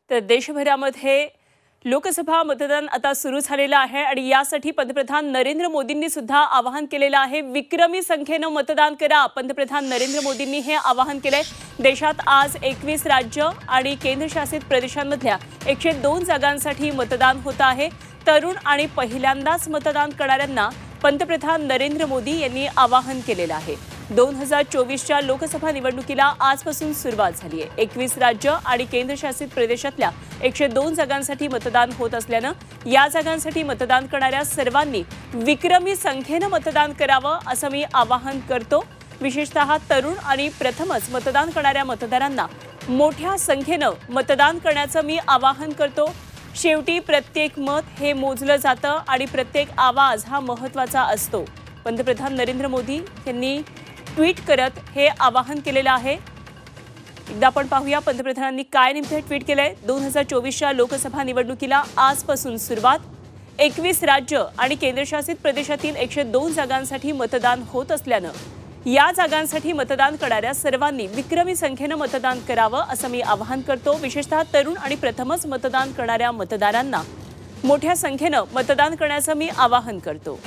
तर देशभरामध्ये लोकसभा मतदान आता सुरू झालेलं आहे आणि यासाठी पंतप्रधान नरेंद्र मोदींनी सुद्धा आवाहन केलेलं आहे। विक्रमी संख्येने मतदान करा। पंतप्रधान नरेंद्र मोदींनी हे आवाहन केले। देशात आज 21 राज्य आणि केंद्रशासित प्रदेशांमधल्या 102 जागांसाठी मतदान होत आहे। तरुण आणि पहिल्यांदाच मतदान करणाऱ्यांना पंतप्रधान नरेंद्र मोदी यांनी आवाहन केलेलं आहे। 2024च्या लोकसभा निवडणुकीला आजपासून सुरुवात झाली आहे। 21 राज्य आणि केंद्रशासित प्रदेशातल्या 102 जागांसाठी मतदान होत असल्याने या जागांसाठी मतदान करणाऱ्या सर्वांनी विक्रमी संख्येने मतदान करावं असं मी आवाहन करतो। विशेषतः तरुण आणि प्रथमच मतदान करणाऱ्या मतदारांना मोठ्या संख्येने मतदान करण्याचं मी आवाहन करतो। शेवटी प्रत्येक मत हे मोजलं जातं आणि प्रत्येक आवाज हा महत्त्वाचा असतो। पंतप्रधान नरेंद्र मोदी यांनी ट्विट करत हे आवाहन केलेलं आहे। एकदा आपण पाहूया पंतप्रधानांनी काय नेमके ट्विट केलंय। 2024च्या लोकसभा निवडणुकीला आजपासून सुरुवात। 21 राज्य आणि केंद्रशासित प्रदेशातील 102 जागांसाठी मतदान होत असल्याने या जागांसाठी मतदान करणाऱ्या सर्वांनी विक्रमी संख्येने मतदान करावं असं मी आवाहन करतो। विशेषतः तरुण आणि प्रथमच मतदान करणाऱ्या मतदारांना मोठ्या संख्येने मतदान करण्याचं मी आवाहन करतो।